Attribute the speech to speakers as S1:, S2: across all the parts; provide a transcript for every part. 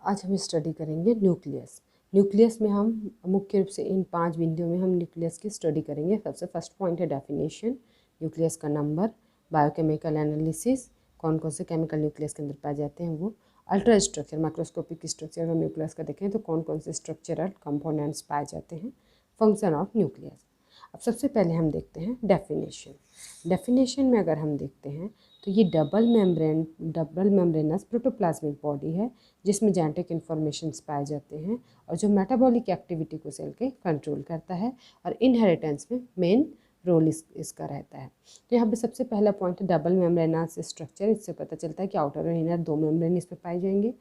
S1: आज हम स्टडी करेंगे न्यूक्लियस। न्यूक्लियस में हम मुख्य रूप से इन 5 बिंदुओं में हम न्यूक्लियस की स्टडी करेंगे। सबसे फर्स्ट पॉइंट है डेफिनेशन, न्यूक्लियस का नंबर, बायोकेमिकल एनालिसिस, कौन कौन से केमिकल न्यूक्लियस के अंदर पाए जाते हैं वो, अल्ट्रा स्ट्रक्चर, माइक्रोस्कोपिक स्ट्रक्चर अगर न्यूक्लियस का देखें तो कौन कौन से स्ट्रक्चरल कंपोनेंट्स पाए जाते हैं, फंक्शन ऑफ न्यूक्लियस। अब सबसे पहले हम देखते हैं डेफिनेशन। डेफिनेशन में अगर हम देखते हैं तो ये डबल मेम्ब्रेनस प्रोटोप्लाज्मिक बॉडी है जिसमें जेनेटिक इन्फॉर्मेशंस पाए जाते हैं और जो मेटाबॉलिक एक्टिविटी को सेल के कंट्रोल करता है और इनहेरिटेंस में मेन रोल इसका रहता है। तो यहाँ पे सबसे पहला पॉइंट है डबल मेम्ब्रेनस स्ट्रक्चर। इससे पता चलता है कि आउटर और इनर 2 मेम्ब्रेन इस पर पाए जाएंगे।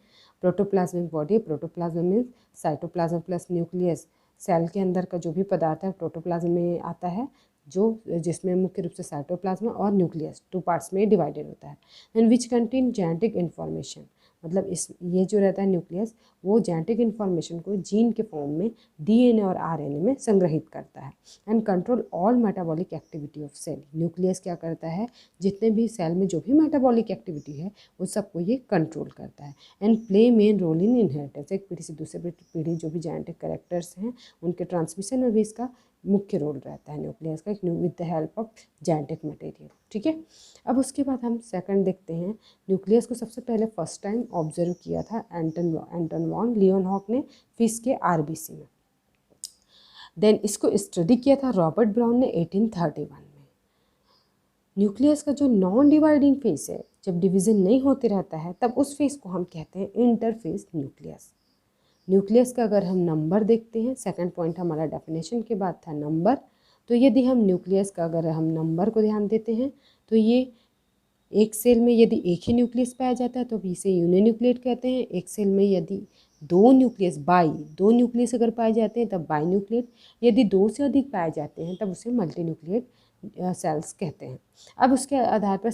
S1: Protoplasmic body, protoplasm means cytoplasm plus nucleus. Cell के अंदर का जो भी पदार्थ है प्रोटोप्लाज्म में आता है, जिसमें मुख्य रूप से साइटोप्लाज्म और न्यूक्लियस 2 पार्ट्स में डिवाइडेड होता है। And which contain genetic information, मतलब ये जो रहता है न्यूक्लियस वो जेनेटिक इन्फॉर्मेशन को जीन के फॉर्म में डीएनए और आरएनए में संग्रहित करता है। And control all metabolic activity of cell. Nucleus क्या करता है, जितने भी सेल में जो भी मेटाबॉलिक एक्टिविटी है वो सबको ये कंट्रोल करता है। And play main role in inheritance, एक पीढ़ी से दूसरे पीढ़ी जो भी जेनेटिक कैरेक्टर्स हैं उनके ट्रांसमिशन में भी इसका मुख्य रोल रहता है न्यूक्लियस का, with the help of genetic material. ठीक है, अब उसके बाद हम सेकंड देखते हैं। न्यूक्लियस को सबसे पहले फर्स्ट टाइम ऑब्जर्व किया था एंटन वॉन लियोनहॉक ने फिश के आरबीसी में। देन इसको स्टडी किया था रॉबर्ट ब्राउन ने 1831 में। न्यूक्लियस का जो नॉन डिवाइडिंग फेस है, जब डिवीजन नहीं होते रहता है तब उस फेस को हम कहते हैं इंटरफेस न्यूक्लियस। न्यूक्लियस का अगर हम नंबर देखते हैं, सेकंड पॉइंट हमारा डेफिनेशन के बाद था नंबर, तो यदि हम न्यूक्लियस का अगर हम नंबर को ध्यान देते हैं तो ये एक सेल में यदि एक ही न्यूक्लियस पाया जाता है तो भी इसे यूनिन्यूक्लिएट कहते हैं। एक सेल में यदि दो न्यूक्लियस अगर पाए जाते हैं तब बाई न्यूक्लिएट। यदि 2 से अधिक पाए जाते हैं तब उसे मल्टी न्यूक्लिएट सेल्स कहते हैं। अब उसके आधार पर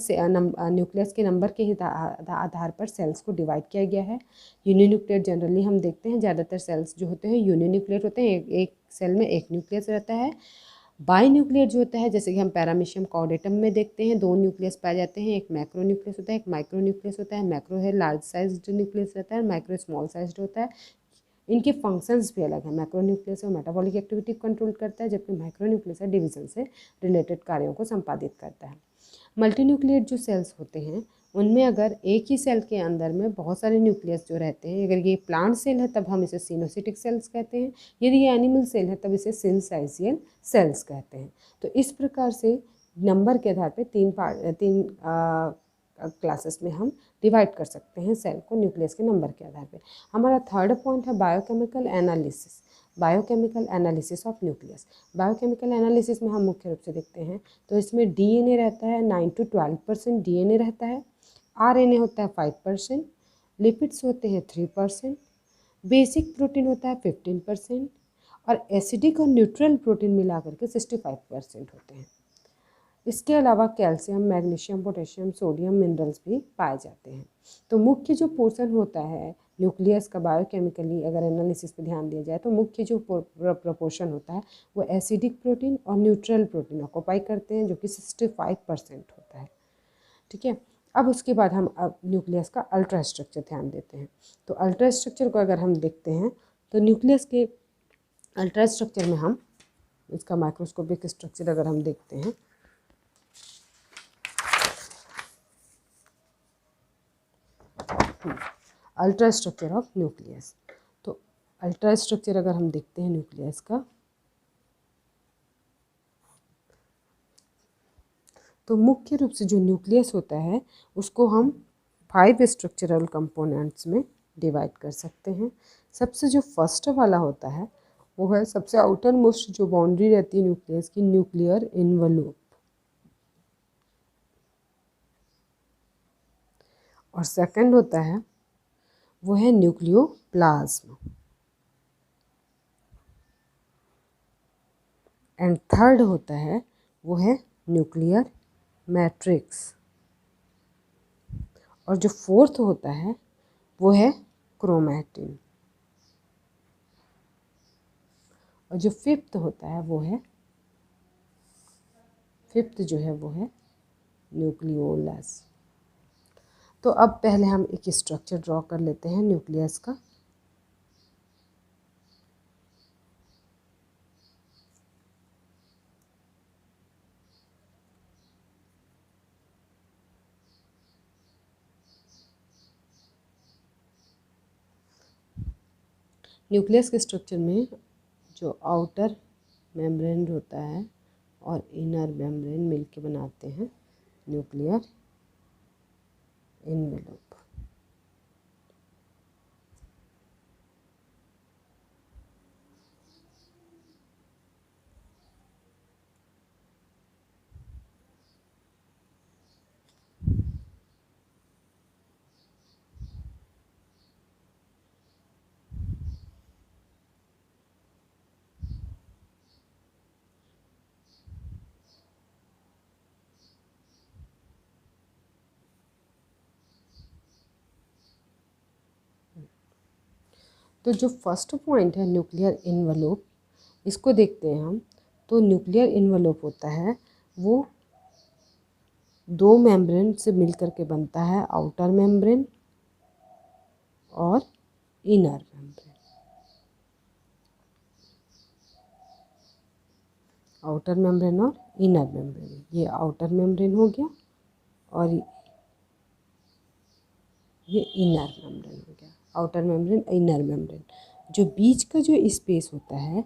S1: न्यूक्लियस के नंबर के आधार पर सेल्स को डिवाइड किया गया है। यूनिन्यूक्लिएट जनरली हम देखते हैं ज़्यादातर सेल्स जो होते हैं यूनिन्यूक्लिएट होते हैं, एक सेल में एक न्यूक्लियस रहता है। बाई न्यूक्लिएट जो होता है, जैसे कि हम पैरामीशियम कॉर्डेटम में देखते हैं 2 न्यूक्लियस पाए जाते हैं, एक मैक्रो न्यूक्लियस होता है, एक माइक्रो न्यूक्लियस होता है। मैक्रो है लार्ज साइज्ड न्यूक्लियस रहता है, माइक्रो स्मॉल साइज्ड होता है। इनके फंक्शंस भी अलग हैं। मैक्रो न्यूक्लियस है मेटाबॉलिक एक्टिविटी कंट्रोल करता है, जबकि माइक्रो न्यूक्लियस है डिवीजन से रिलेटेड कार्यों को संपादित करता है। मल्टी न्यूक्लिएट जो सेल्स होते हैं उनमें अगर एक ही सेल के अंदर में बहुत सारे न्यूक्लियस जो रहते हैं, अगर ये प्लांट सेल है तब हम इसे सिनोसिटिक सेल्स कहते हैं, यदि ये एनिमल सेल है तब इसे सिनसाइजियल सेल्स कहते हैं। तो इस प्रकार से नंबर के आधार पर तीन क्लासेस में हम डिवाइड कर सकते हैं सेल को न्यूक्लियस के नंबर के आधार पे। हमारा थर्ड पॉइंट है biochemical analysis. Biochemical analysis of nucleus. Biochemical analysis में हम मुख्य रूप से देखते हैं तो इसमें डीएनए रहता है 9 to 12% डीएनए रहता है, आरएनए होता है 5%, लिपिड्स होते हैं 3%, बेसिक प्रोटीन होता है 15% और एसिडिक और न्यूट्रल प्रोटीन मिलाकर के 65% होते हैं। इसके अलावा calcium, magnesium, potassium, sodium minerals भी पाए जाते हैं। तो मुख्य जो पोर्शन होता है न्यूक्लियस का बायोकेमिकली अगर एनालिसिस पे ध्यान दिया जाए तो मुख्य जो प्रपोर्शन होता है वो एसिडिक प्रोटीन और न्यूट्रल प्रोटीन ऑक्यूपाई करते हैं, जो कि 65% होता है। ठीक है, अब उसके बाद हम न्यूक्लियस का अल्ट्रा स्ट्रक्चर ध्यान देते हैं। तो अल्ट्रा स्ट्रक्चर को अगर हम देखते हैं तो न्यूक्लियस के अल्ट्रा स्ट्रक्चर में हम इसका माइक्रोस्कोपिक स्ट्रक्चर अगर हम देखते हैं अल्ट्रा स्ट्रक्चर ऑफ न्यूक्लियस। तो अल्ट्रा स्ट्रक्चर अगर हम देखते हैं न्यूक्लियस का तो मुख्य रूप से जो न्यूक्लियस होता है उसको हम 5 स्ट्रक्चरल कंपोनेंट्स में डिवाइड कर सकते हैं। सबसे जो फर्स्ट वाला होता है वो है सबसे आउटर मोस्ट जो बाउंड्री रहती है न्यूक्लियस की, न्यूक्लियर इन्वलूप। और सेकंड होता है वो है न्यूक्लियोप्लाज्म। एंड थर्ड होता है वो है न्यूक्लियर मैट्रिक्स। और जो फोर्थ होता है वो है क्रोमैटिन। और जो फिफ्थ होता है वो है न्यूक्लियोलस। तो अब पहले हम एक स्ट्रक्चर ड्रॉ कर लेते हैं न्यूक्लियस का। न्यूक्लियस के स्ट्रक्चर में जो आउटर मेम्ब्रेन होता है और इनर मेम्ब्रेन मिलके बनाते हैं न्यूक्लियर एनवेलोप। तो जो फर्स्ट पॉइंट है न्यूक्लियर एनवेलोप, इसको देखते हैं हम। तो न्यूक्लियर एनवेलोप होता है वो दो मेम्ब्रेन से मिलकर के बनता है, आउटर मेम्ब्रेन और इनर मेम्ब्रेन। आउटर मेम्ब्रेन और इनर मेम्ब्रेन, ये आउटर मेम्ब्रेन हो गया और ये इनर मेम्ब्रेन हो गया। Outer membrane, inner membrane. जो बीच का जो स्पेस होता है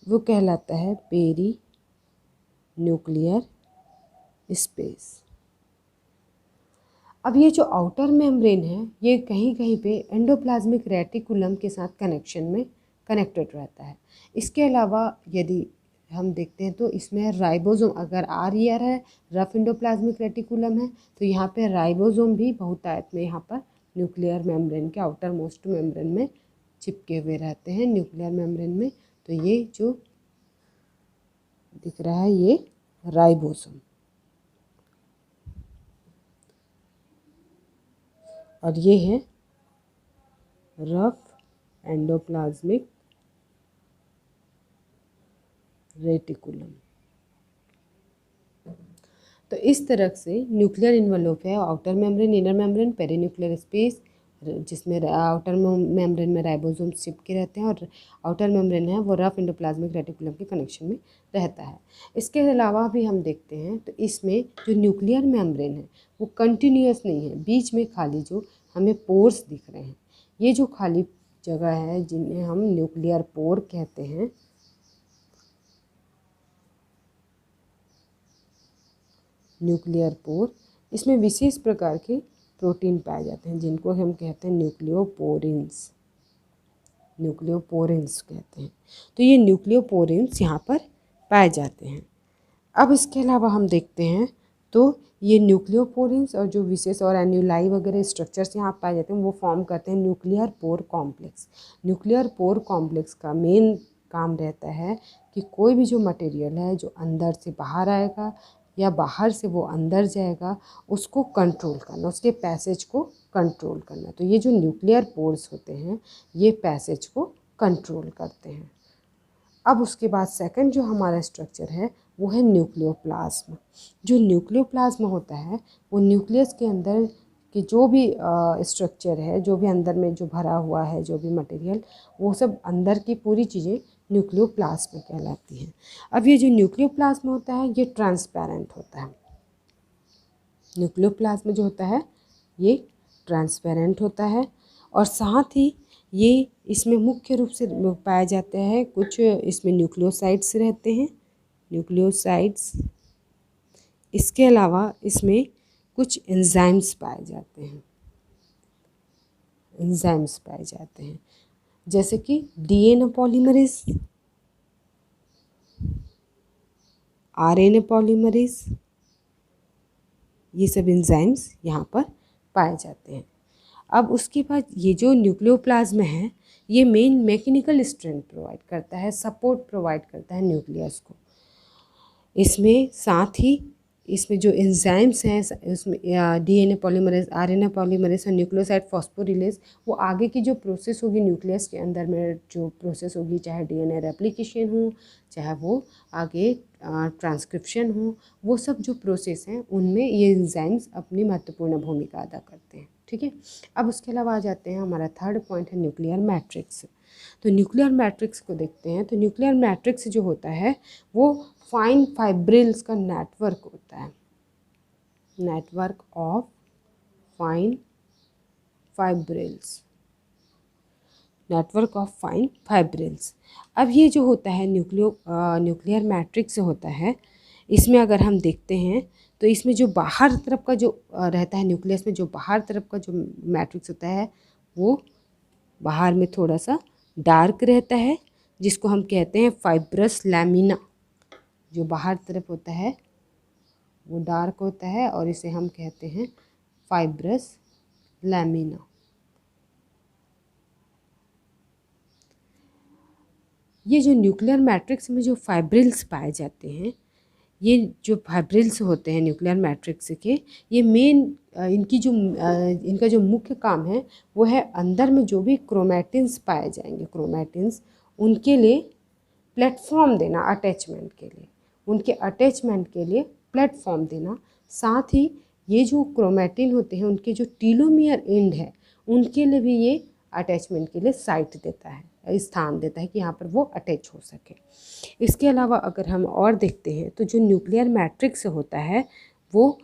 S1: वो कहलाता है पेरी न्यूक्लियर स्पेस। अब ये जो आउटर मेम्ब्रेन है ये कहीं कहीं पे एंडोप्लाज्मिक रेटिकुलम के साथ कनेक्शन में कनेक्टेड रहता है। इसके अलावा यदि हम देखते हैं तो इसमें राइबोसोम, अगर आर है रफ एंडोप्लाज्मिक रेटिकुलम है तो यहाँ पे राइबोसोम भी बहुतायत में यहाँ पर न्यूक्लियर मेम्ब्रेन के आउटर मोस्ट मेम्ब्रेन में चिपके हुए रहते हैं न्यूक्लियर मेम्ब्रेन में। तो ये जो दिख रहा है ये राइबोसोम, और ये है रफ एंडोप्लाज्मिक रेटिकुलम। तो इस तरह से न्यूक्लियर इन्वेलोप है outer membrane, inner membrane, perinuclear space, जिसमें आउटर मेम्ब्रेन में राइबोसोम चिपके रहते हैं और आउटर मेम्ब्रेन है वो रफ एंडोप्लाज्मिक रेटिकुलम के कनेक्शन में रहता है। इसके अलावा भी हम देखते हैं तो इसमें जो न्यूक्लियर मेम्ब्रेन है वो कंटिन्यूअस नहीं है, बीच में खाली जो हमें पोर्स दिख रहे हैं, ये जो खाली जगह है जिन्हें हम न्यूक्लियर पोर कहते हैं, न्यूक्लियर पोर, इसमें विशेष प्रकार के प्रोटीन पाए जाते हैं जिनको हम कहते हैं न्यूक्लियोपोरिन्स, न्यूक्लियोपोरिन्स कहते हैं। तो ये न्यूक्लियोपोरिन्स यहाँ पर पाए जाते हैं। अब इसके अलावा हम देखते हैं तो ये न्यूक्लियोपोरिन्स और जो विशेष और एन्यूलाई वगैरह स्ट्रक्चर्स यहाँ पाए जाते हैं वो फॉर्म करते हैं nuclear pore complex. Nuclear pore complex का मेन काम रहता है कि कोई भी जो मटेरियल है जो अंदर से बाहर आएगा या बाहर से वो अंदर जाएगा उसको कंट्रोल करना, उसके पैसेज को कंट्रोल करना। तो ये जो न्यूक्लियर पोर्स होते हैं ये पैसेज को कंट्रोल करते हैं। अब उसके बाद सेकंड जो हमारा स्ट्रक्चर है वो है न्यूक्लियोप्लाज्म। जो न्यूक्लियोप्लाज्म होता है वो न्यूक्लियस के अंदर कि जो भी स्ट्रक्चर है, जो भी अंदर में जो भरा हुआ है, जो भी मटेरियल, वो सब अंदर की पूरी चीज़ें न्यूक्लियोप्लाज्म कहलाती हैं। अब ये जो न्यूक्लियोप्लाज्म होता है ये ट्रांसपेरेंट होता है। न्यूक्लियोप्लाज्म जो होता है ये ट्रांसपेरेंट होता है और साथ ही ये इसमें मुख्य रूप से पाए जाते हैं कुछ इसमें न्यूक्लियोसाइड्स रहते हैं, न्यूक्लियोसाइड्स। इसके अलावा इसमें कुछ एंजाइम्स पाए जाते हैं, एंजाइम्स पाए जाते हैं जैसे कि डीएनए पॉलीमरेज, आरएनए पॉलीमरेज, ये सब एंजाइम्स यहाँ पर पाए जाते हैं। अब उसके बाद ये जो न्यूक्लियोप्लाज्म है ये मेन मैकेनिकल स्ट्रेंथ प्रोवाइड करता है, सपोर्ट प्रोवाइड करता है न्यूक्लियस को। इसमें साथ ही इसमें जो एंजाइम्स हैं उसमें डीएनए पॉलीमरेज, आरएनए पॉलीमरेज और न्यूक्लियोसाइड फॉस्फोरिलेज, वो आगे की जो प्रोसेस होगी न्यूक्लियस के अंदर में जो प्रोसेस होगी, चाहे डीएनए रेप्लिकेशन हो, चाहे वो आगे ट्रांसक्रिप्शन हो, वो सब जो प्रोसेस हैं उनमें ये एंजाइम्स अपनी महत्वपूर्ण भूमिका अदा करते हैं। ठीक है। अब उसके अलावा आ जाते हैं, हमारा थर्ड पॉइंट है न्यूक्लियर मैट्रिक्स। तो न्यूक्लियर मैट्रिक्स को देखते हैं। तो न्यूक्लियर मैट्रिक्स जो होता है वो फाइन फाइब्रिल्स का नेटवर्क होता है, network of fine fibrils. Network of fine fibrils. अब ये जो होता है न्यूक्लियर मैट्रिक्स होता है, इसमें अगर हम देखते हैं तो इसमें जो बाहर तरफ का जो रहता है न्यूक्लियस में, जो बाहर तरफ का जो मैट्रिक्स होता है वो बाहर में थोड़ा सा डार्क रहता है, जिसको हम कहते हैं फाइब्रस लैमिना। जो बाहर तरफ होता है वो डार्क होता है और इसे हम कहते हैं फाइब्रस लैमिना। ये जो न्यूक्लियर मैट्रिक्स में जो फाइब्रिल्स पाए जाते हैं, ये जो फाइब्रिल्स होते हैं न्यूक्लियर मैट्रिक्स के, ये मेन इनका जो मुख्य काम है वो है अंदर में जो भी क्रोमैटिन्स पाए जाएंगे, क्रोमैटिन्स, उनके लिए प्लेटफॉर्म देना, अटैचमेंट के लिए, उनके अटैचमेंट के लिए प्लेटफॉर्म देना। साथ ही ये जो क्रोमैटिन होते हैं उनके जो टीलोमियर एंड है उनके लिए भी ये अटैचमेंट के लिए साइट देता है, स्थान देता है कि यहाँ पर वो अटैच हो सके। इसके अलावा अगर हम और देखते हैं तो जो न्यूक्लियर मैट्रिक्स होता है वो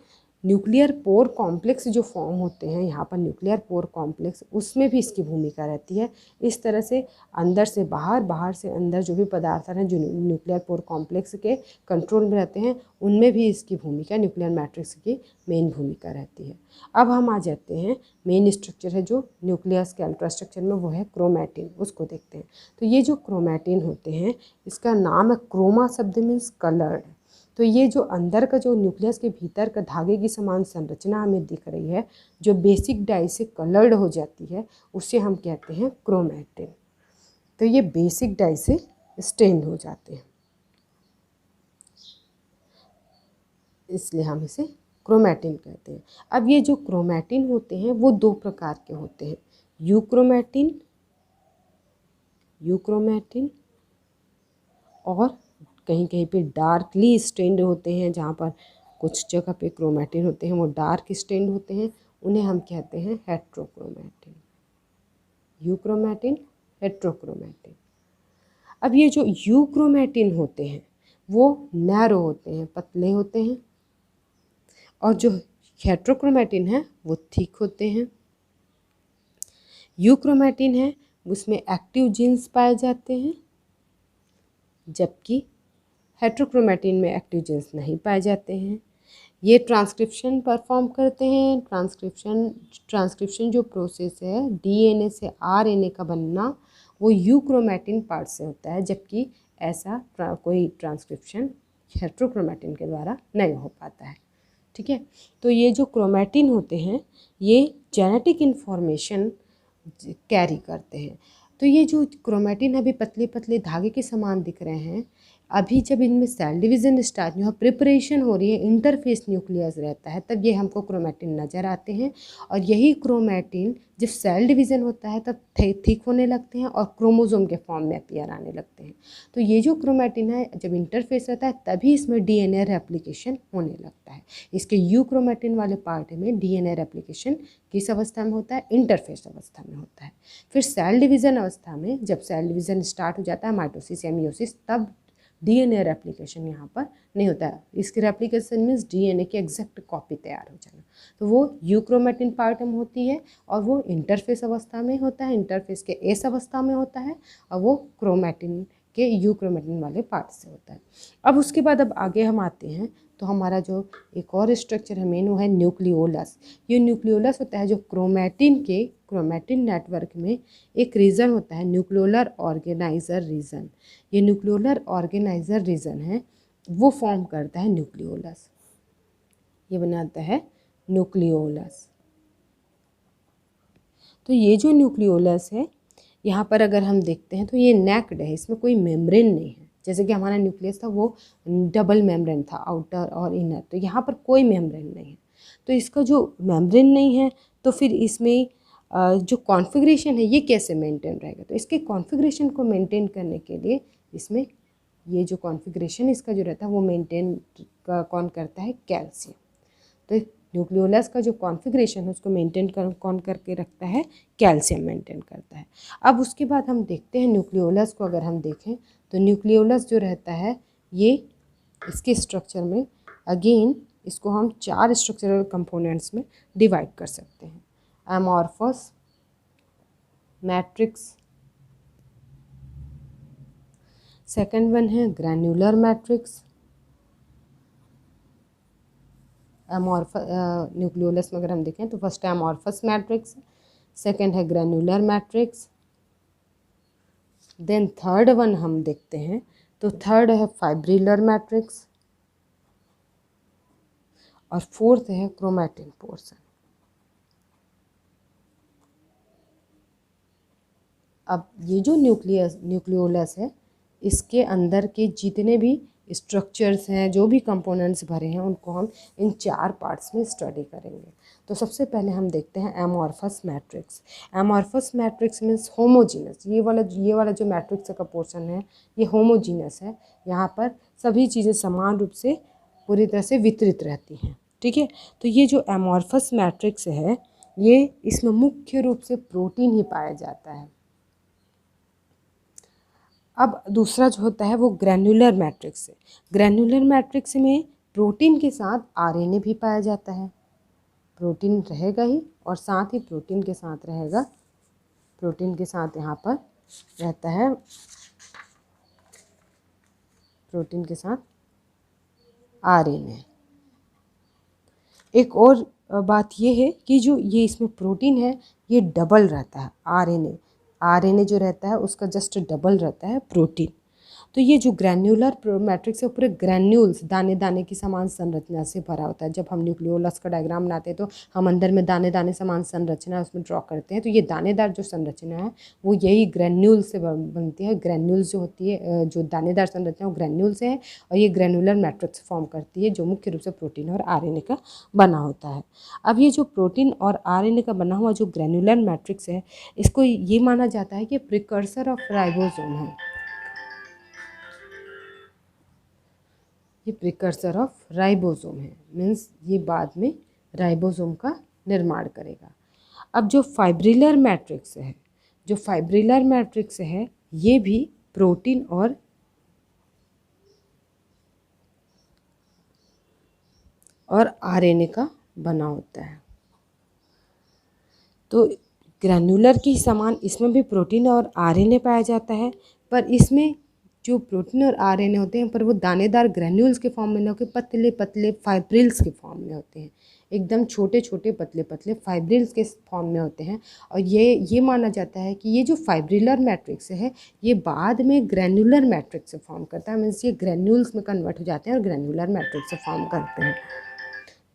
S1: न्यूक्लियर पोर कॉम्प्लेक्स जो फॉर्म होते हैं यहाँ पर, न्यूक्लियर पोर कॉम्प्लेक्स, उसमें भी इसकी भूमिका रहती है। इस तरह से अंदर से बाहर, बाहर से अंदर जो भी पदार्थ हैं जो न्यूक्लियर पोर कॉम्प्लेक्स के कंट्रोल में रहते हैं, उनमें भी इसकी भूमिका, न्यूक्लियर मैट्रिक्स की मेन भूमिका रहती है। अब हम आ जाते हैं मेन स्ट्रक्चर है जो न्यूक्लियस के अल्ट्रास्ट्रक्चर में, वो है क्रोमैटिन, उसको देखते हैं। तो ये जो क्रोमैटिन होते हैं इसका नाम है, क्रोमा शब्द मीन्स कलर्ड। तो ये जो अंदर का जो न्यूक्लियस के भीतर का धागे की समान संरचना हमें दिख रही है, जो बेसिक डाई से कलर्ड हो जाती है, उसे हम कहते हैं क्रोमैटिन। तो ये बेसिक डाई से स्टेन हो जाते हैं, इसलिए हम इसे क्रोमैटिन कहते हैं। अब ये जो क्रोमैटिन होते हैं वो दो प्रकार के होते हैं, यूक्रोमैटिन और कहीं कहीं पे डार्कली स्टेन्ड होते हैं, जहाँ पर कुछ जगह पे क्रोमैटिन होते हैं वो डार्क स्टेन्ड होते हैं, उन्हें हम कहते हैं हेट्रोक्रोमैटिन, यूक्रोमैटिन, हेट्रोक्रोमैटिन। अब ये जो यूक्रोमैटिन होते हैं वो नैरो होते हैं, पतले होते हैं, और जो हेट्रोक्रोमैटिन है वो थिक होते हैं। यूक्रोमैटिन है उसमें एक्टिव जीन्स पाए जाते हैं, जबकि हेट्रोक्रोमैटिन में एक्टिव जीन्स नहीं पाए जाते हैं। ये ट्रांसक्रिप्शन परफॉर्म करते हैं। ट्रांसक्रिप्शन जो प्रोसेस है डीएनए से आरएनए का बनना, वो यूक्रोमैटिन पार्ट से होता है, जबकि ऐसा कोई ट्रांसक्रिप्शन हेट्रोक्रोमैटिन के द्वारा नहीं हो पाता है। ठीक है, तो ये जो क्रोमैटिन होते हैं ये जेनेटिक इन्फॉर्मेशन कैरी करते हैं। तो ये जो क्रोमैटिन अभी पतले पतले धागे के समान दिख रहे हैं, अभी जब इनमें सेल डिवीज़न स्टार्ट हो, प्रिपरेशन हो रही है, इंटरफेस न्यूक्लियस रहता है, तब ये हमको क्रोमैटिन नज़र आते हैं। और यही क्रोमैटिन जब सेल डिवीज़न होता है तब थिक होने लगते हैं और क्रोमोसोम के फॉर्म में अपीयर आने लगते हैं। तो ये जो क्रोमैटिन है जब इंटरफेस रहता है तभी इसमें डीएनए रेप्लिकेशन होने लगता है। इसके यूक्रोमैटिन वाले पार्ट में डीएनए रेप्लिकेशन किस अवस्था में होता है? इंटरफेस अवस्था में होता है। फिर सेल डिवीज़न अवस्था में जब सेल डिवीज़न स्टार्ट हो जाता है, माइटोसिस या मियोसिस, तब डीएनए रेप्लिकेशन यहाँ पर नहीं होता है। इसकी रेप्लिकेशन मीन्स डीएनए की एग्जैक्ट कॉपी तैयार हो जाना। तो वो यूक्रोमैटिन पार्ट में होती है और वो इंटरफेस अवस्था में होता है, इंटरफेस के एस अवस्था में होता है, और वो क्रोमैटिन के यूक्रोमैटिन वाले पार्ट से होता है। अब उसके बाद अब आगे हम आते हैं तो हमारा जो एक और स्ट्रक्चर है मेन, वो है न्यूक्लियोलस। ये न्यूक्लियोलस होता है जो क्रोमैटिन नेटवर्क में एक रीजन होता है, न्यूक्लियोलर ऑर्गेनाइजर रीजन। ये न्यूक्लियोलर ऑर्गेनाइजर रीजन है, वो फॉर्म करता है न्यूक्लियोलस, ये बनाता है न्यूक्लियोलस। तो ये जो न्यूक्लियोलस है यहाँ पर अगर हम देखते हैं तो ये नेक्ड है, इसमें कोई मेम्ब्रेन नहीं है। जैसे कि हमारा न्यूक्लियस था वो डबल मेम्ब्रेन था, आउटर और इनर, तो यहाँ पर कोई मेम्ब्रेन नहीं है। तो इसका जो मेम्ब्रेन नहीं है तो फिर इसमें जो कॉन्फ़िगरेशन है ये कैसे मेंटेन रहेगा? तो इसके कॉन्फ़िगरेशन को मेंटेन करने के लिए इसमें ये जो कॉन्फ़िगरेशन इसका जो रहता है वो मेंटेन कौन करता है? कैल्शियम। तो न्यूक्लियोलस का जो कॉन्फ़िगरेशन है उसको मेंटेन कौन करके रखता है? कैल्शियम मेंटेन करता है। अब उसके बाद हम देखते हैं न्यूक्लियोलस को अगर हम देखें तो न्यूक्लियोलस जो रहता है ये इसके स्ट्रक्चर में अगेन इसको हम 4 स्ट्रक्चरल कंपोनेंट्स में डिवाइड कर सकते हैं। एमॉर्फस, मैट्रिक्स, सेकंड वन है ग्रैन्युलर मैट्रिक्स, न्यूक्लियोलस में अगर हम देखें तो फर्स्ट है अमॉर्फस मैट्रिक्स, सेकंड है granular matrix. Then third one हम देखते हैं तो थर्ड है फाइब्रिलर मैट्रिक्स और फोर्थ है क्रोमैटिन पोर्शन। अब ये जो न्यूक्लियोलस है, इसके अंदर के जितने भी स्ट्रक्चर्स हैं, जो भी कंपोनेंट्स भरे हैं, उनको हम इन 4 पार्ट्स में स्टडी करेंगे। तो सबसे पहले हम देखते हैं amorphous matrix. Amorphous matrix means homogeneous. ये वाला जो मैट्रिक्स का पोर्शन है ये होमोजीनस है। यहाँ पर सभी चीज़ें समान रूप से पूरी तरह से वितरित रहती हैं, ठीक है। तो ये जो एमॉर्फस मैट्रिक्स है, ये इसमें मुख्य रूप से प्रोटीन ही पाया जाता है। अब दूसरा जो होता है वो ग्रैन्युलर मैट्रिक्स है। ग्रैन्युलर मैट्रिक्स में प्रोटीन के साथ आरएनए भी पाया जाता है। प्रोटीन रहेगा ही और साथ ही प्रोटीन के साथ रहेगा, प्रोटीन के साथ यहाँ पर रहता है, प्रोटीन के साथ आरएनए। एक और बात ये है कि जो ये इसमें प्रोटीन है ये डबल रहता है। आरएनए जो रहता है उसका जस्ट डबल रहता है प्रोटीन। तो ये जो ग्रैन्युलर मैट्रिक्स है पूरे ग्रैन्यूल्स, दाने दाने की समान संरचना से भरा होता है। जब हम न्यूक्लियोलस का डायग्राम बनाते हैं तो हम अंदर में दाने दाने समान संरचना उसमें ड्रॉ करते हैं। तो ये दानेदार जो संरचना है वो यही ग्रैन्यूल से बनती है। ग्रैन्यूल्स जो होती है, जो दानेदार संरचना, वो ग्रैन्यूल से है और ये ग्रैन्युलर मैट्रिक्स फॉर्म करती है, जो मुख्य रूप से प्रोटीन और आरएनए का बना होता है। अब ये जो प्रोटीन और आरएनए का बना हुआ जो ग्रैन्युलर मैट्रिक्स है, इसको ये माना जाता है कि प्रिकर्सर ऑफ राइबोसोम है। ये प्रिकर्सर ऑफ राइबोसोम है, मीन्स ये बाद में राइबोसोम का निर्माण करेगा। अब जो फाइब्रिलर मैट्रिक्स है, ये भी प्रोटीन और आरएनए का बना होता है। तो ग्रैन्युलर के समान इसमें भी प्रोटीन और आरएनए पाया जाता है, पर इसमें जो प्रोटीन और आरएनए होते हैं पर वो दानेदार ग्रैन्यूल्स के फॉर्म में न होकर पतले पतले फाइब्रिल्स के फॉर्म में होते हैं। एकदम छोटे छोटे पतले पतले फाइब्रिल्स के फॉर्म में होते हैं। और ये माना जाता है कि ये जो फाइब्रिलर मैट्रिक्स है ये बाद में ग्रैन्युलर मैट्रिक्स से फॉर्म करता है, मीन्स ये ग्रैन्यूल्स में कन्वर्ट हो जाते हैं और ग्रैन्युलर मैट्रिक्स से फॉर्म करते हैं।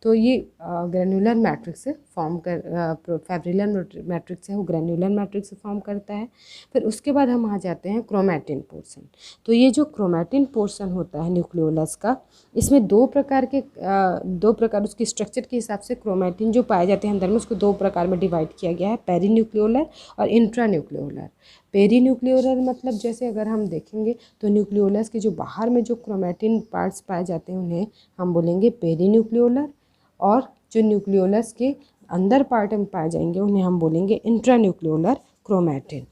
S1: तो ये ग्रैन्युलर मैट्रिक्स से फॉर्म कर फाइब्रिलर मैट्रिक्स है वो ग्रैन्युलर मैट्रिक्स से फॉर्म करता है। फिर उसके बाद हम आ जाते हैं क्रोमैटिन पोर्शन। तो ये जो क्रोमैटिन पोर्शन होता है न्यूक्लियोलस का, इसमें दो प्रकार उसकी स्ट्रक्चर के हिसाब से क्रोमैटिन जो पाए जाते हैं अंदर में, उसको 2 प्रकार में डिवाइड किया गया है, पेरीन्यूक्लियोलर और इंट्रान्यूक्लियोलर। पेरीन्यूक्लियोलर मतलब जैसे अगर हम देखेंगे तो न्यूक्लियोलस के जो बाहर में जो क्रोमैटिन पार्ट्स पाए जाते हैं उन्हें हम बोलेंगे पेरीन्यूक्लियोलर, और जो न्यूक्लियोलस के अंदर पार्ट में पाए जाएंगे उन्हें हम बोलेंगे इंट्रान्यूक्लियोलर क्रोमैटिन।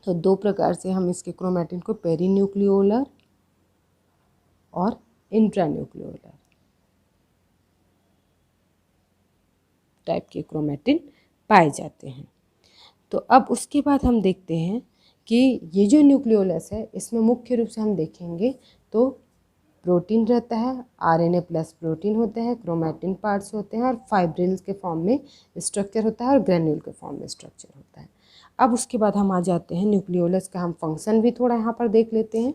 S1: तो 2 प्रकार से हम इसके क्रोमैटिन को पेरीन्यूक्लियोलर और इंट्रान्यूक्लियोलर टाइप के क्रोमैटिन पाए जाते हैं। तो अब उसके बाद हम देखते हैं कि ये जो न्यूक्लियोलस है इसमें मुख्य रूप से हम देखेंगे तो प्रोटीन रहता है, आरएनए प्लस प्रोटीन होते हैं, क्रोमैटिन पार्ट्स होते हैं और फाइब्रिल्स के फॉर्म में स्ट्रक्चर होता है और ग्रैन्यूल के फॉर्म में स्ट्रक्चर होता है। अब उसके बाद हम आ जाते हैं न्यूक्लियोलस का हम फंक्शन भी थोड़ा यहाँ पर देख लेते हैं।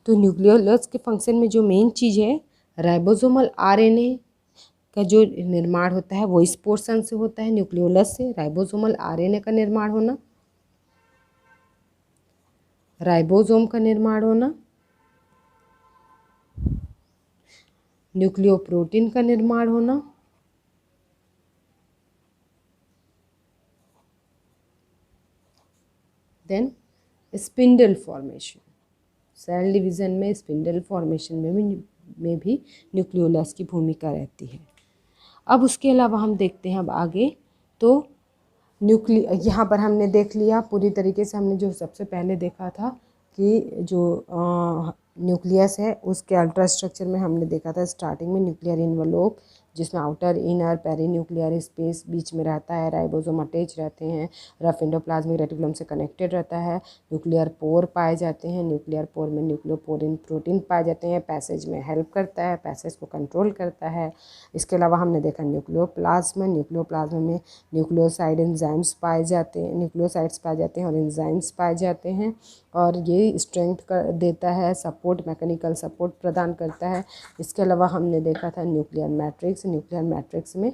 S1: तो न्यूक्लियोलस के फंक्शन में जो मेन चीज़ है, राइबोसोमल आरएनए का जो निर्माण होता है वो इस पोर्शन से होता है, न्यूक्लियोलस से राइबोसोमल आरएनए का निर्माण होना, राइबोसोम का निर्माण होना, न्यूक्लियोप्रोटीन का निर्माण होना, then spindle formation. Cell division में स्पिंडल फॉर्मेशन में भी न्यूक्लियोलस की भूमिका रहती है। अब उसके अलावा हम देखते हैं अब आगे, तो यहाँ पर हमने देख लिया पूरी तरीके से, हमने जो सबसे पहले देखा था कि जो न्यूक्लियस है उसके अल्ट्रा स्ट्रक्चर में हमने देखा था स्टार्टिंग में न्यूक्लियर इन्वलोप, जिसमें आउटर इनर पेरीन्यूक्लियर स्पेस बीच में रहता है, राइबोसोम अटैच रहते हैं, रफ एंडोप्लाज्मिक रेटिकुलम से कनेक्टेड रहता है, न्यूक्लियर पोर पाए जाते हैं, न्यूक्लियर पोर में न्यूक्लियोपोरिन प्रोटीन पाए जाते हैं, पैसेज में हेल्प करता है, पैसेज को कंट्रोल करता है। इसके अलावा हमने देखा न्यूक्लियोप्लाज्म में न्यूक्लियोसाइड एंजाइम्स पाए जाते हैं, न्यूक्लियोसाइड्स पाए जाते हैं और एंजाइम्स पाए जाते हैं, और ये स्ट्रेंथ कर देता है, सपोर्ट, मैकेनिकल सपोर्ट प्रदान करता है। इसके अलावा हमने देखा था न्यूक्लियर मैट्रिक्स में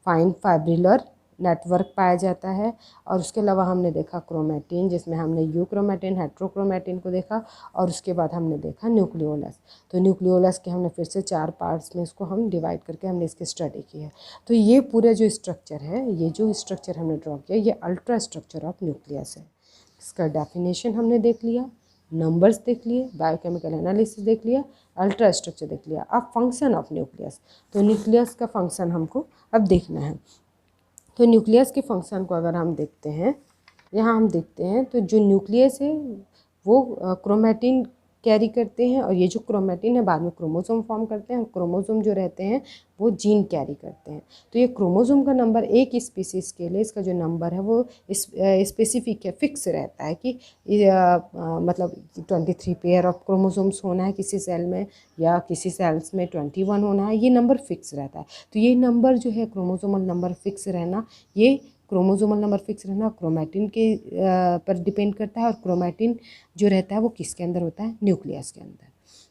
S1: फाइन फाइब्रिलर नेटवर्क पाया जाता है। और उसके अलावा हमने देखा क्रोमैटिन, जिसमें हमने यूक्रोमैटिन, हेट्रोक्रोमैटिन को देखा, और उसके बाद हमने देखा न्यूक्लियोलस। तो न्यूक्लियोलस के हमने फिर से 4 पार्ट्स में इसको हम डिवाइड करके हमने इसकी स्टडी की है। तो ये पूरा जो स्ट्रक्चर है, ये जो स्ट्रक्चर हमने ड्रॉ किया, ये अल्ट्रा स्ट्रक्चर ऑफ न्यूक्लियस है। इसका डेफिनेशन हमने देख लिया, नंबर्स देख लिए, बायोकेमिकल एनालिसिस देख लिया, अल्ट्रा स्ट्रक्चर देख लिया। अब फंक्शन ऑफ न्यूक्लियस, तो न्यूक्लियस का फंक्शन हमको अब देखना है। तो न्यूक्लियस के फंक्शन को अगर हम देखते हैं, यहाँ हम देखते हैं तो जो न्यूक्लियस है वो क्रोमैटिन कैरी करते हैं, और ये जो क्रोमैटिन है बाद में क्रोमोसोम फॉर्म करते हैं, और क्रोमोसोम जो रहते हैं वो जीन कैरी करते हैं। तो ये क्रोमोसोम का नंबर एक स्पीसीज़ के लिए इसका जो नंबर है वो स्पेसिफिक है, फिक्स रहता है कि मतलब 23 पेयर ऑफ क्रोमोसोम्स होना है किसी सेल में, या किसी सेल्स में 21 होना है, ये नंबर फिक्स रहता है। तो ये नंबर जो है क्रोमोसोमल नंबर फिक्स रहना, ये क्रोमोसोमल नंबर फिक्स रहना क्रोमैटिन के पर डिपेंड करता है, और क्रोमैटिन जो रहता है वो किसके अंदर होता है, न्यूक्लियस के अंदर।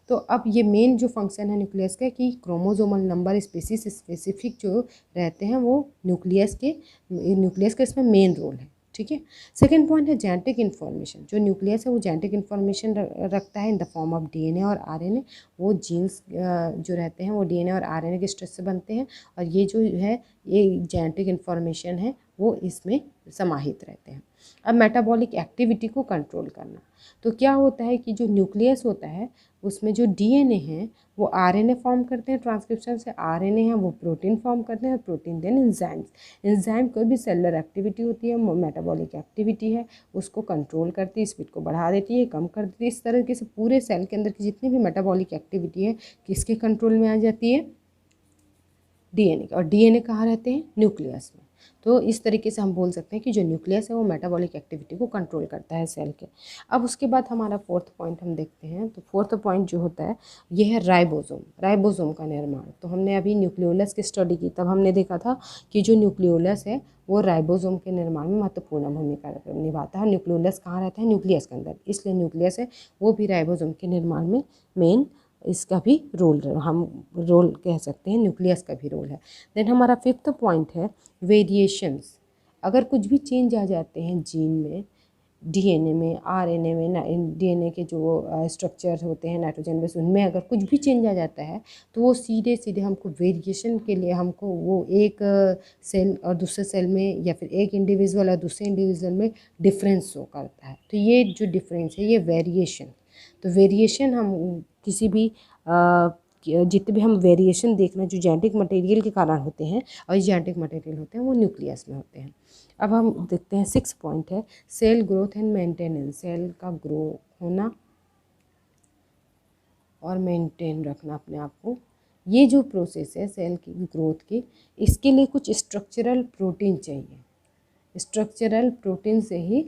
S1: तो अब ये मेन जो फंक्शन है न्यूक्लियस का कि क्रोमोसोमल नंबर स्पेसिफिक जो रहते हैं वो न्यूक्लियस का इसमें मेन रोल है। ठीक है। सेकेंड पॉइंट है जेनेटिक इन्फॉर्मेशन। जो न्यूक्लियस है वो जेनेटिक इन्फॉर्मेशन रखता है in the form of DNA और आरएनए। वो जीन्स जो रहते हैं वो डीएनए और आरएनए के स्ट्रेच से बनते हैं, और ये जो है ये जेनेटिक इन्फॉर्मेशन है वो इसमें समाहित रहते हैं। अब मेटाबॉलिक एक्टिविटी को कंट्रोल करना, तो क्या होता है कि जो न्यूक्लियस होता है उसमें जो डीएनए है वो आरएनए फॉर्म करते हैं, ट्रांसक्रिप्शन से आरएनए है वो प्रोटीन फॉर्म करते हैं, प्रोटीन देन एंजाइम कोई भी सेलुलर एक्टिविटी होती है, मेटाबॉलिक एक्टिविटी है, उसको कंट्रोल करती है, स्पीड को बढ़ा देती है, कम कर देती है। इस तरीके से पूरे सेल के अंदर की जितनी भी मेटाबॉलिक एक्टिविटी है किसके कंट्रोल में आ जाती है, डीएनए। और डीएनए कहाँ रहते हैं, न्यूक्लियस में। तो इस तरीके से हम बोल सकते हैं कि जो न्यूक्लियस है वो मेटाबॉलिक एक्टिविटी को कंट्रोल करता है सेल के। अब उसके बाद हमारा फोर्थ पॉइंट हम देखते हैं, तो फोर्थ पॉइंट जो होता है ये है राइबोसोम का निर्माण। तो हमने अभी न्यूक्लियोलस की स्टडी की, तब हमने देखा था कि जो न्यूक्लियोलस है वो राइबोसोम के निर्माण में महत्वपूर्ण भूमिका निभाता है। न्यूक्लियोलस कहाँ रहता है, न्यूक्लियस के अंदर, इसलिए न्यूक्लियस है वो भी राइबोसोम के निर्माण में मेन इसका भी रोल, हम रोल कह सकते हैं, न्यूक्लियस का भी रोल है। देन हमारा फिफ्थ पॉइंट है वेरिएशंस। अगर कुछ भी चेंज आ जाते हैं जीन में, डीएनए में, आरएनए में, डीएनए के जो स्ट्रक्चर होते हैं नाइट्रोजन बेस, उनमें अगर कुछ भी चेंज आ जाता है तो वो सीधे सीधे हमको वेरिएशन के लिए हमको वो एक सेल और दूसरे सेल में, या फिर एक इंडिविजुअल और दूसरे इंडिविजुअल में डिफरेंस शो करता है। तो ये जो डिफरेंस है ये वेरिएशन। तो वेरिएशन हम किसी भी जितने भी हम वेरिएशन देखना जो जेनेटिक मटेरियल के कारण होते हैं, और ये जेनेटिक मटेरियल होते हैं वो न्यूक्लियस में होते हैं। अब हम देखते हैं 6 पॉइंट है cell growth and maintenance. Cell का ग्रो होना और मेंटेन रखना अपने आप को, ये जो प्रोसेस है सेल की ग्रोथ की, इसके लिए कुछ स्ट्रक्चरल प्रोटीन चाहिए। स्ट्रक्चरल प्रोटीन से ही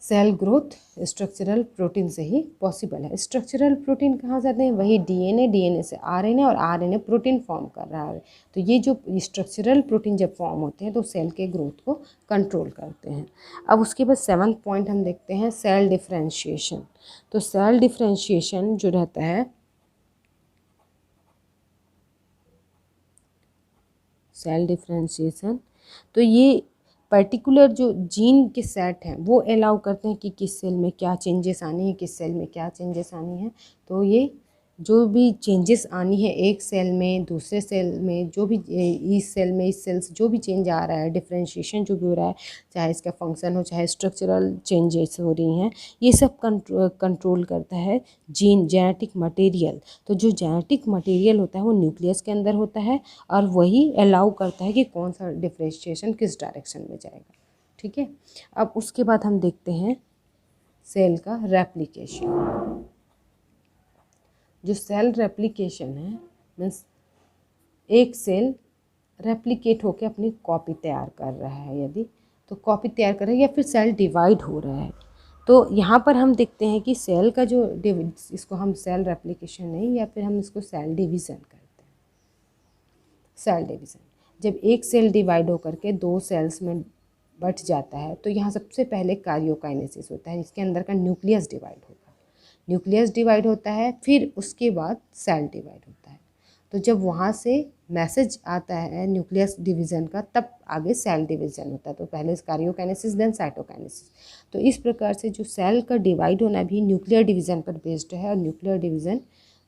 S1: सेल ग्रोथ स्ट्रक्चरल प्रोटीन से ही पॉसिबल है। स्ट्रक्चरल प्रोटीन कहाँ से आते हैं, वही डीएनए से आरएनए, और आरएनए प्रोटीन फॉर्म कर रहा है। तो ये जो स्ट्रक्चरल प्रोटीन जब फॉर्म होते हैं तो सेल के ग्रोथ को कंट्रोल करते हैं। अब उसके बाद 7th पॉइंट हम देखते हैं सेल डिफ्रेंशिएशन। तो सेल डिफ्रेंशिएशन जो रहता है, सेल डिफ्रेंशिएशन, तो ये पर्टिकुलर जो जीन के सेट हैं वो अलाउ करते हैं कि किस सेल में क्या चेंजेस आनी है, किस सेल में क्या चेंजेस आनी है। तो ये जो भी चेंजेस आनी है एक सेल में दूसरे सेल में, जो भी इस सेल में इस सेल से जो भी चेंज आ रहा है, डिफरेंशिएशन जो भी हो रहा है, चाहे इसका फंक्शन हो चाहे स्ट्रक्चरल चेंजेस हो रही हैं, ये सब कंट्रोल करता है जेनेटिक मटेरियल। तो जो जेनेटिक मटेरियल होता है वो न्यूक्लियस के अंदर होता है, और वही अलाउ करता है कि कौन सा डिफरेंशिएशन किस डायरेक्शन में जाएगा। ठीक है। अब उसके बाद हम देखते हैं सेल का रेप्लिकेशन। जो सेल रेप्लिकेशन है मीन्स एक सेल रेप्लिकेट होकर अपनी कॉपी तैयार कर रहा है, यदि तो कॉपी तैयार कर रहा है या फिर सेल डिवाइड हो रहा है। तो यहाँ पर हम देखते हैं कि सेल का जो इसको हम सेल रेप्लिकेशन नहीं, या फिर हम इसको सेल डिवीज़न करते हैं। सेल डिवीज़न, जब एक सेल डिवाइड होकर के दो सेल्स में बट जाता है तो यहाँ सबसे पहले कार्योकाइनेसिस होता है, इसके अंदर का न्यूक्लियस डिवाइड होगा, न्यूक्लियस डिवाइड होता है, फिर उसके बाद सेल डिवाइड होता है। तो जब वहाँ से मैसेज आता है न्यूक्लियस डिवीज़न का, तब आगे सेल डिवीज़न होता है। तो पहले कार्योकाइनेसिस देन साइटोकाइनेसिस। तो इस प्रकार से जो सेल का डिवाइड होना भी न्यूक्लियर डिवीज़न पर बेस्ड है, और न्यूक्लियर डिवीज़न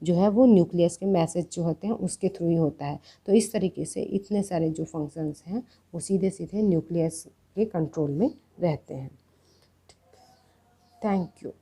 S1: जो है वो न्यूक्लियस के मैसेज जो होते हैं उसके थ्रू ही होता है। तो इस तरीके से इतने सारे जो फंक्शंस हैं वो सीधे सीधे न्यूक्लियस के कंट्रोल में रहते हैं। Thank you.